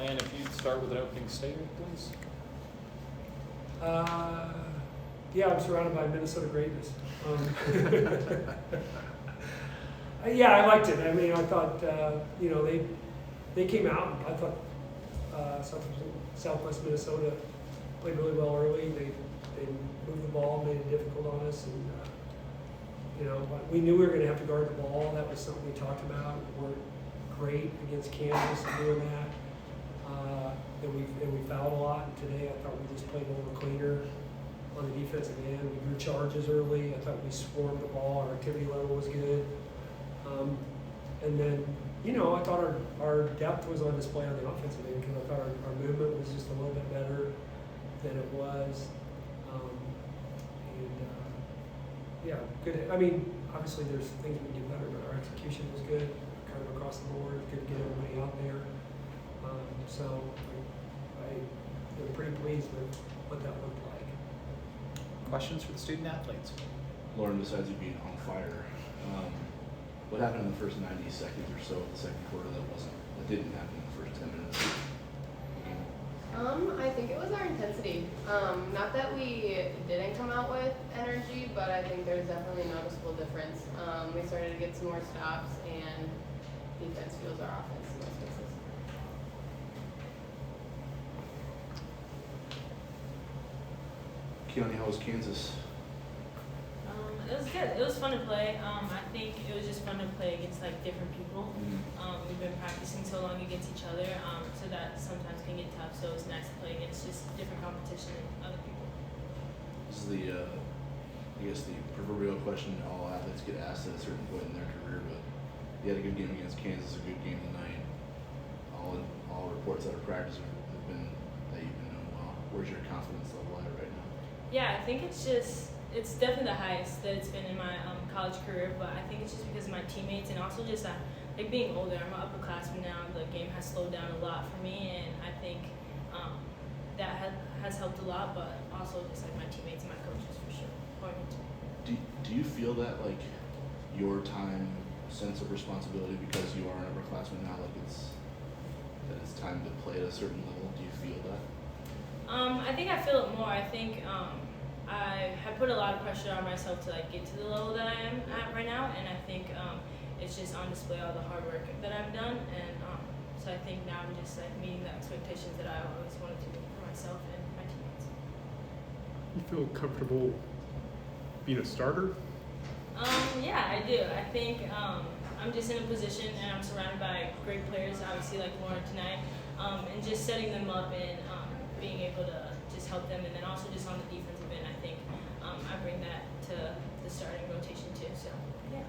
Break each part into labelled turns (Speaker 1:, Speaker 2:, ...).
Speaker 1: And if you'd start with an opening statement, please.
Speaker 2: Yeah, I'm surrounded by Minnesota greatness. Yeah, I liked it. I mean, I thought, they came out, and I thought Southwest Minnesota played really well early. They moved the ball, made it difficult on us, and we knew we were going to have to guard the ball. That was something we talked about. We weren't great against Kansas doing that. And we fouled a lot. And today, I thought we just played a little cleaner on the defensive end. We drew charges early. I thought we swarmed the ball. Our activity level was good. And then, I thought our depth was on display on the offensive end because I thought our movement was just a little bit better than it was. Yeah, good. I mean, obviously there's things we can do better, but our execution was good, kind of across the board. Good to get everybody out there. So I'm pretty pleased with what that looked like.
Speaker 3: Questions for the student athletes?
Speaker 4: Lauren, besides you being on fire, what happened in the first 90 seconds or so of the second quarter that didn't happen in the first 10 minutes?
Speaker 5: I think it was our intensity. Not that we didn't come out with energy, but I think there's definitely a noticeable difference. We started to get some more stops, and defense fuels our offense in most cases.
Speaker 4: Keone, how was Kansas?
Speaker 6: It was good. It was fun to play. I think it was just fun to play against different people. We've been practicing so long against each other, so that sometimes can get tough. So it's nice to play against just different competition and other people.
Speaker 4: This is the proverbial question all athletes get asked at a certain point in their career, but you had a good game against Kansas, a good game tonight. All reports out of practice have been that you've been doing well. Where's your confidence level at right now?
Speaker 6: Yeah, I think it's definitely the highest that it's been in my college career, but I think it's just because of my teammates and also just being older. I'm an upperclassman now. The game has slowed down a lot for me, and I think that has helped a lot, but also just my teammates and my coaches for sure.
Speaker 4: Do you feel that your sense of responsibility because you are an upperclassman now, it's time to play at a certain level? Do you feel that?
Speaker 6: I think I feel it more. I think I have put a lot of pressure on myself to get to the level that I am at right now, and I think it's just on display all the hard work that I've done, and so I think now I'm just meeting the expectations that I always wanted to do for myself and my teammates.
Speaker 7: You feel comfortable being a starter?
Speaker 6: Yeah, I do. I think I'm just in a position, and I'm surrounded by great players, obviously like Lauren tonight, and just setting them up and being able to just help them, and then also just on the defensive end, I think I bring that to the starting rotation too. So yeah.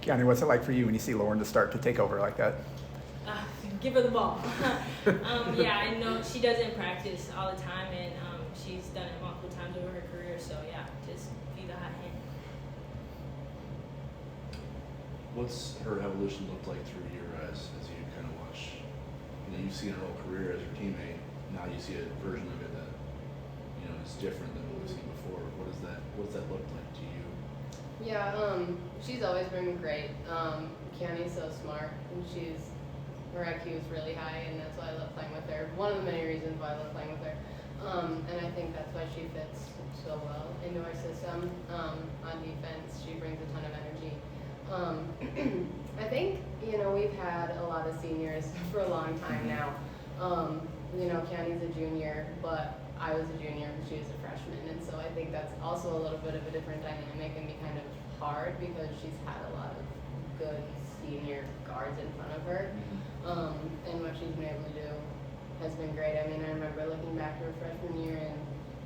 Speaker 3: Keone, what's it like for you when you see Lauren to start to take over like that?
Speaker 6: Give her the ball. Yeah, I know she does it in practice all the time, and she's done it multiple times over her career. So yeah, just be the hot hand.
Speaker 4: What's her evolution looked like through your eyes as you kind of watch? You've seen her whole career as your teammate. Now you see a version of it that is different than what we've seen before. What does that look like to you?
Speaker 5: Yeah, she's always been great. Keone's so smart, and her IQ is really high, and that's why I love playing with her. One of the many reasons why I love playing with her. And I think that's why she fits so well into our system. On defense, she brings a ton of energy. I think, we've had a lot of seniors for a long time now. Keone's a junior, but I was a junior and she was a freshman, and so I think that's also a little bit of a different dynamic and be kind of hard because she's had a lot of good senior guards in front of her, and what she's been able to do has been great. I mean, I remember looking back to her freshman year, and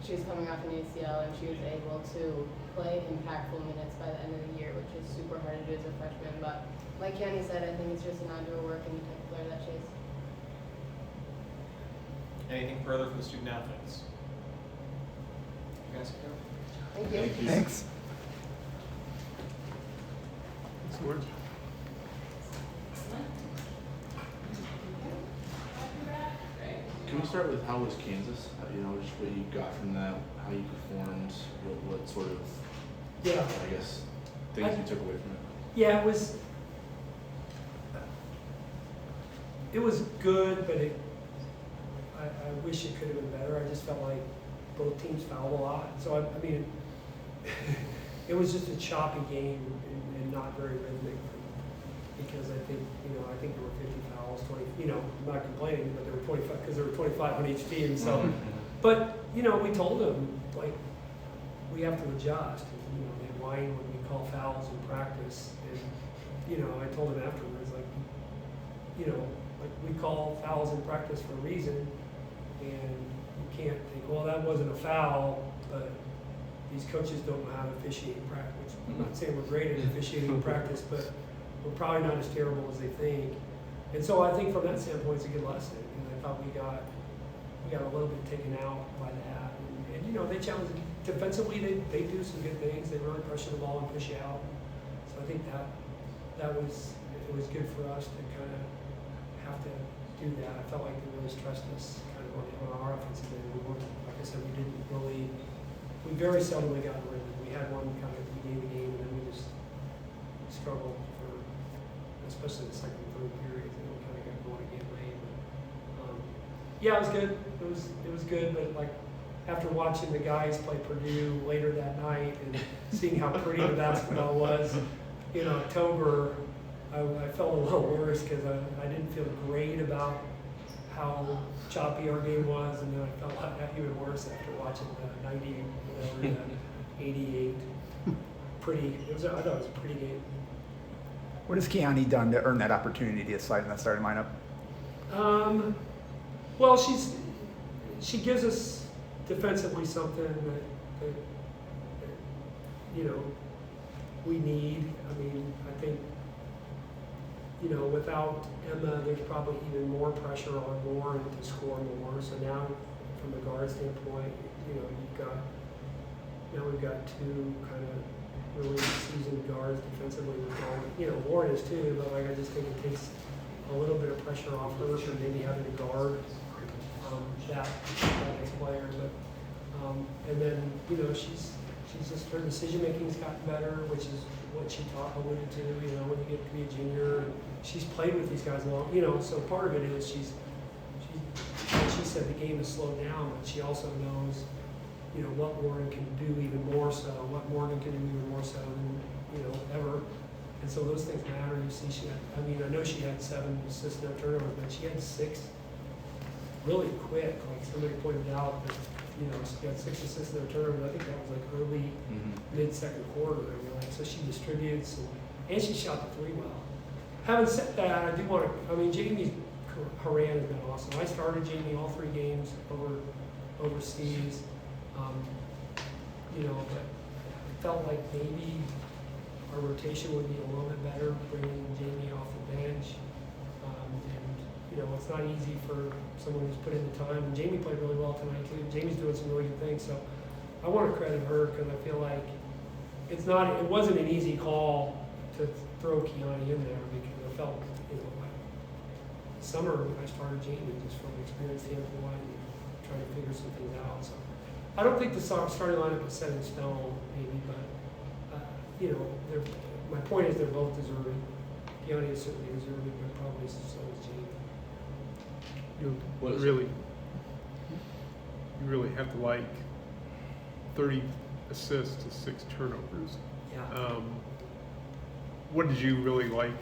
Speaker 5: she was coming off an ACL, and she was able to play impactful minutes by the end of the year, which is super hard to do as a freshman, but like Keone said, I think it's just a nod to her work and the type of player that she is.
Speaker 1: Anything further for the student athletes? You guys can go.
Speaker 5: Thank you.
Speaker 4: Thank you.
Speaker 3: Thanks.
Speaker 7: Thanks, Lauren.
Speaker 4: Can we start with how was Kansas? Just what you got from that, how you performed, what sort of,
Speaker 2: Yeah.
Speaker 4: I guess, things you took away from it?
Speaker 2: Yeah, it was good, but I wish it could have been better. I just felt like both teams fouled a lot. So, I mean, it was just a choppy game and not very rhythmic because I think, I think there were 50 fouls, 20, I'm not complaining, but there were 25, because there were 25 on each team. So, but, we told them, like, we have to adjust. They whine when we call fouls in practice. And, I told them afterwards, like, like we call fouls in practice for a reason. And you can't think, well, that wasn't a foul, but these coaches don't know how to officiate in practice. I'm not saying we're great at officiating in practice, but we're probably not as terrible as they think. And so I think from that standpoint, it's a good lesson. And I thought we got a little bit taken out by that. And they challenge defensively. They do some good things. They really pressure the ball and push you out. So I think it was good for us to kind of have to do that. I felt like they really stressed us kind of on our offensive end. We weren't, like I said, we very seldomly got a rhythm. We had one kind of at the beginning of the game, and then we just struggled for, especially the second and third periods, and then we kind of got going again late. But, yeah, it was good. It was good, but like after watching the guys play Purdue later that night and seeing how pretty the basketball was in October, I felt a little worse because I didn't feel great about how choppy our game was, and then I felt like even worse after watching the 90, whatever, the 88. I thought it was a pretty game.
Speaker 3: What has Keani done to earn that opportunity to slide in that starting lineup?
Speaker 2: Well, she gives us defensively something that we need. I mean, I think without Emma, there's probably even more pressure on Lauren to score more. So now, from a guard standpoint, we've got two kind of really seasoned guards defensively. Lauren is too, but I just think it takes a little bit of pressure off her for maybe having to guard that next player. But and then she's just, her decision making's gotten better, which is what she alluded to. When you get to be a junior, and she's played with these guys long. So part of it is she said the game has slowed down, but she also knows what Lauren can do even more so, what Morgan can do even more so than ever. And so those things matter. You see, I know she had 7 assists, no turnovers, but she had 6 really quick. Like somebody pointed out that she got 6 assists, no turnovers. I think that was like early, mid-second quarter. So she distributes and she shot the 3 well. Having said that, I do want to. Jamie Hurrdat has been awesome. I started Jamie all 3 games overseas. But I felt like maybe our rotation would be a little bit better, bringing Jamie off the bench. It's not easy for someone who's put in the time. And Jamie played really well tonight too. Jamie's doing some really good things. So I want to credit her because I feel like it wasn't an easy call to throw Keani in there because I felt, like summer when I started Jamie, just from an experience standpoint, trying to figure some things out. So I don't think the starting lineup is set in stone, maybe, but my point is they're both deserving. Keani is certainly deserving, but probably so is Jamie.
Speaker 7: You
Speaker 4: What is
Speaker 7: really have to like 30 assists to 6 turnovers.
Speaker 2: Yeah.
Speaker 7: What did you really like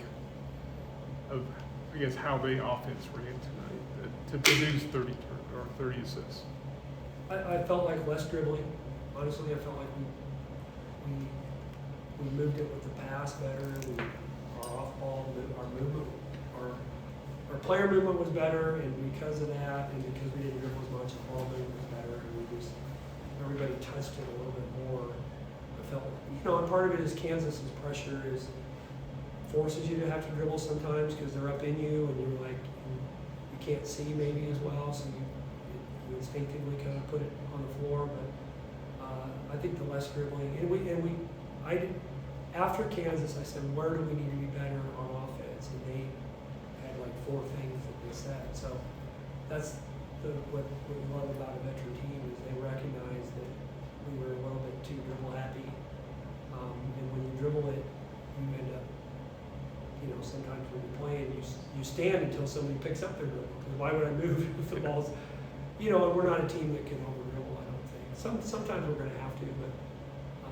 Speaker 7: of, I guess, how the offense ran tonight to produce 30 assists?
Speaker 2: I felt like less dribbling. Honestly, I felt like we moved it with the pass better. Our off-ball, our movement, our player movement was better, and because of that, and because we didn't dribble as much, the ball movement was better, and everybody touched it a little bit more. I felt, and part of it is Kansas's pressure forces you to have to dribble sometimes because they're up in you, and you're like you can't see maybe as well, so you instinctively kind of put it on the floor. But I think the less dribbling, after Kansas, I said, where do we need to be better on offense? And they had like 4 things that they said. So that's what we love about a veteran team is they recognize that we were a little bit too dribble happy. And when you dribble it, you end up, sometimes when you're playing, you stand until somebody picks up their dribble. Because why would I move if the ball's you know, we're not a team that can over-dribble, I don't think. Sometimes we're gonna have to, but, I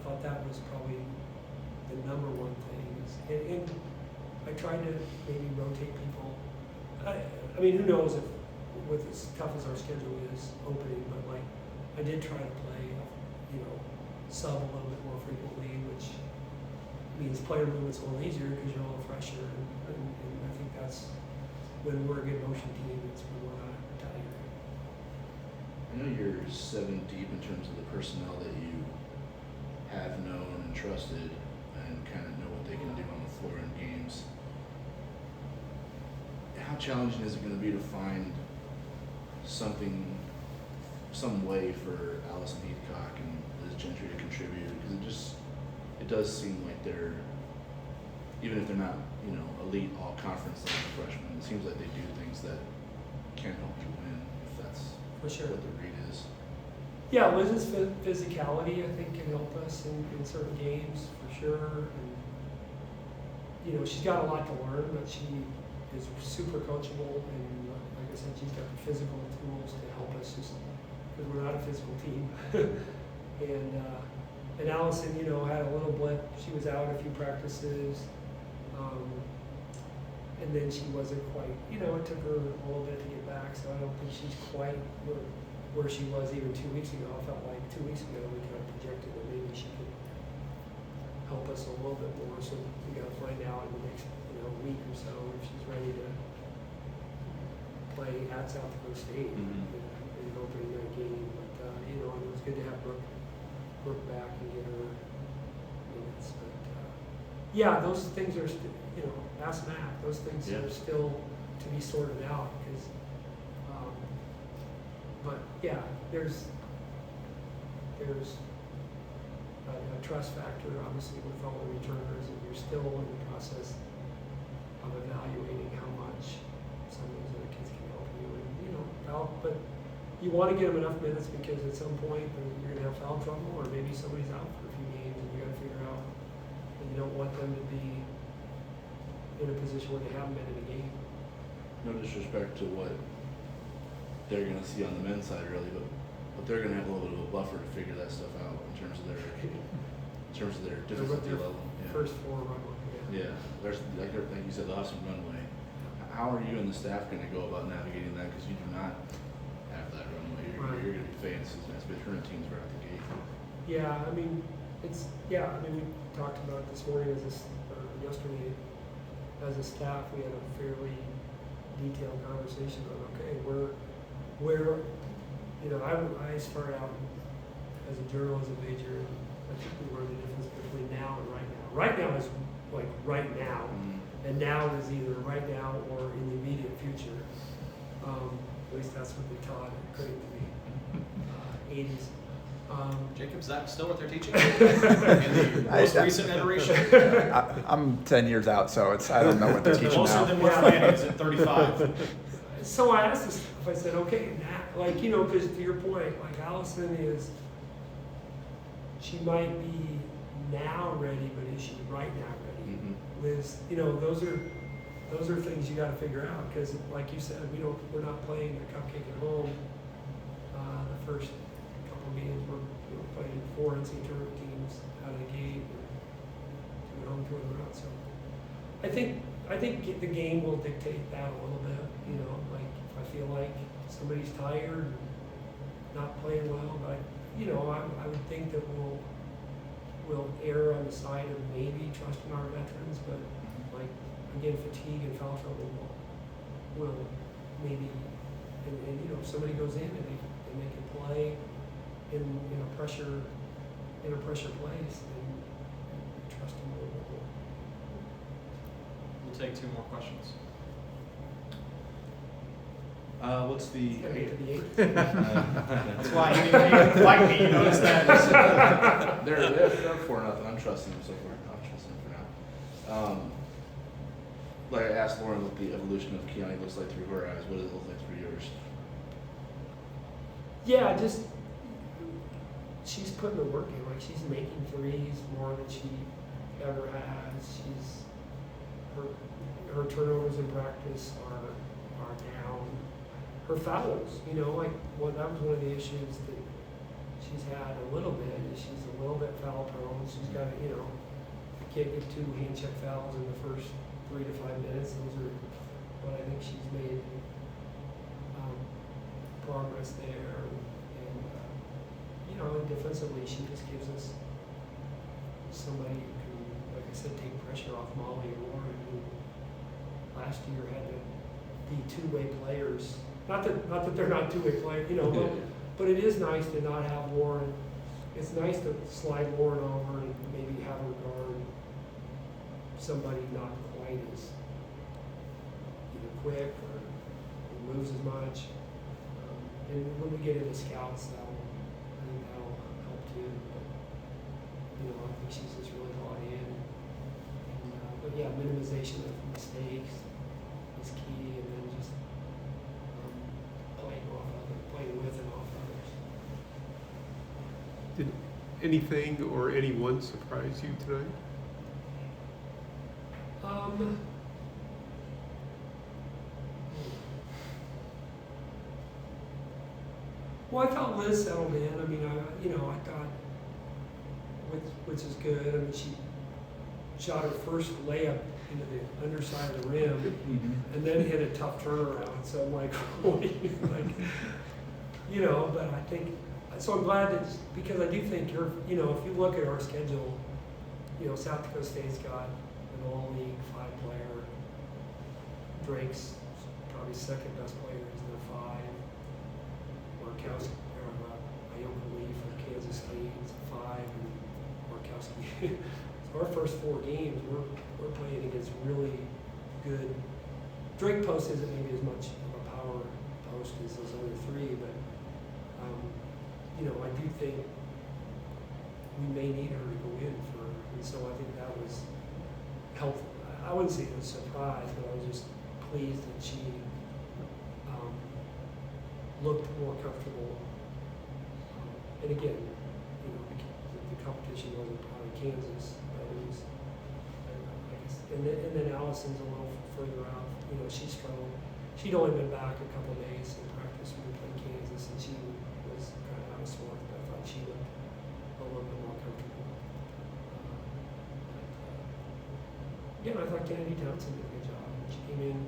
Speaker 2: thought that was probably the number one thing is, and I tried to maybe rotate people. I mean, who knows if, with as tough as our schedule is opening, but like, I did try to play, you know, sub a little bit more frequently, which means player movement's a little easier because you're a little fresher, and I think that's when we're a good motion team, it's when we're not tired.
Speaker 4: I know you're 7 deep in terms of the personnel that you have known and trusted and kind of know what they can do on the floor in games. How challenging is it going to be to find some way for Allison Heathcock and Liz Gentry to contribute? Because it does seem like they're, even if they're not, you know, elite all conference level freshmen, it seems like they do things that can help you win if that's
Speaker 2: For sure.
Speaker 4: what the read is.
Speaker 2: Yeah, Liz's physicality, I think, can help us in certain games, for sure. And, you know, she's got a lot to learn, but she is super coachable, and like I said, she's got the physical tools to help us, just because we're not a physical team. And Allison, you know, had a little blip. She was out a few practices, and then she wasn't quite, you know, it took her a little bit to get back, so I don't think she's quite where she was even 2 weeks ago. I felt like 2 weeks ago we kind of projected that maybe she could help us a little bit more, so we got to find out in the next, you know, week or so if she's ready to play at South Dakota State in an opening night game. But, you know, it was good to have Brooke back and get her minutes. But, yeah, those things are, you know, ask Matt, those things are still to be sorted out because, but yeah, there's a trust factor, obviously, with all the returners, and you're still in the process of evaluating how much some of those other kids can help you. And, you know, but you want to get them enough minutes because at some point you're going to have foul trouble, or maybe somebody's out for a few games, and you got to figure out, and you don't want them to be in a position where they haven't been in a game.
Speaker 4: No disrespect to what they're going to see on the men's side, really, but they're going to have a little bit of a buffer to figure that stuff out in terms of their difficulty level. Yeah.
Speaker 2: First 4 runway.
Speaker 4: Yeah, there's like you said, they'll have some runway. How are you and the staff going to go about navigating that? Because you do not have that runway. You're going to be facing as tournament teams right out the gate.
Speaker 2: Yeah, I mean, we talked about it this morning yesterday as a staff. We had a fairly detailed conversation on, okay, where, you know, I started out as a journalism major, and I think we learned the difference between now and right now. Right now is like right now, and now is either right now or in the immediate future. At least that's what they taught at Creighton in the 80s.
Speaker 1: Jacob, is that still what they're teaching? In the most recent iteration?
Speaker 3: I'm 10 years out, so I don't know what they're teaching
Speaker 1: Closer
Speaker 3: now.
Speaker 1: than what Fanny is at 35.
Speaker 2: So I asked this, I said, okay, like, you know, because to your point, like Allison she might be now ready, but is she right now ready? Liz, you know, those are things you got to figure out because, like you said, we're not playing the cupcake at home. The first couple games we're playing 4 NCAA tournament teams out of the gate, and 2 at home, 2 on the road. So I think the game will dictate that a little bit. You know, like if I feel like somebody's tired, and not playing well, but you know, I would think that we'll err on the side of maybe trusting our veterans, but like again, fatigue and foul trouble will maybe, and you know, if somebody goes in and they can play in a pressure place, then trust them a little bit more.
Speaker 1: We'll take 2 more questions.
Speaker 4: What's the?
Speaker 2: Gotta get to the 8th.
Speaker 1: That's why you didn't like me, you noticed that.
Speaker 4: They're 4-0. I'm trusting them so far. I'm trusting them for now. Like I asked Lauren what the evolution of Keani looks like through her eyes. What does it look like through yours?
Speaker 2: Yeah, just she's putting the work in. Like she's making threes more than she ever has. Her turnovers in practice are down. her fouls, you know, like, well, that was one of the issues that she's had a little bit, is she's a little bit foul prone. She's got, you know, can't get 2 hand check fouls in the first 3 to 5 minutes. Those are, but I think she's made progress there. And you know, defensively, she just gives us somebody who can, like I said, take pressure off Molly and Lauren, who last year had to be two-way players. Not that they're not two-way players, you know, but it is nice to not have Lauren. It's nice to slide Lauren over and maybe have her guard somebody not quite as either quick or moves as much. And when we get into scouts, I think that'll help too. But you know, I think she's just really bought in. And, but yeah, minimization of mistakes is key, and then just playing with and off others.
Speaker 7: Did anything or anyone surprise you tonight?
Speaker 2: Well, I thought Liz settled in. I mean, I thought, which is good. I mean, she shot her first layup into the underside of the rim, and then hit a tough turnaround. So I'm like, what are you like? You know, but I think, so I'm glad that, because I do think you're, you know, if you look at our schedule, you know, South Dakota State's got an all-league 5-player. Drake's probably second best player is their 5. Markowski, Ioka Lee from Kansas State is a 5, and Markowski. So our first 4 games, we're playing against really good. Drake post isn't maybe as much of a power post as those other 3, but you know, I do think we may need her to go in for, and so I think that was helpful. I wouldn't say it was a surprise, but I was just pleased that she looked more comfortable. And again, you know, the competition wasn't probably Kansas, but it was, I guess, and then Allison's a little further out. You know, she struggled. She'd only been back a couple of days in practice when we played Kansas, and she was kind of out of sorts, but I thought she looked a little bit more comfortable. Again, I thought Kennedy Townsend did a good job. She came in,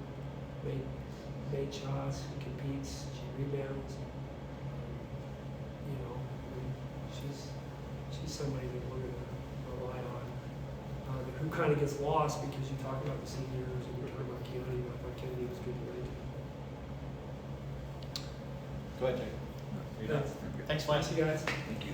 Speaker 2: made shots, she competes, she rebounds. You know, I mean, she's somebody that we're going to rely on. Who kind of gets lost because you talk about the seniors and you're talking about Kennedy, but I thought Kennedy was good tonight.
Speaker 1: Go ahead, Jake. Are you done?
Speaker 2: Thanks.
Speaker 1: Thanks, Mike.
Speaker 2: Thanks, you guys.
Speaker 4: Thank you.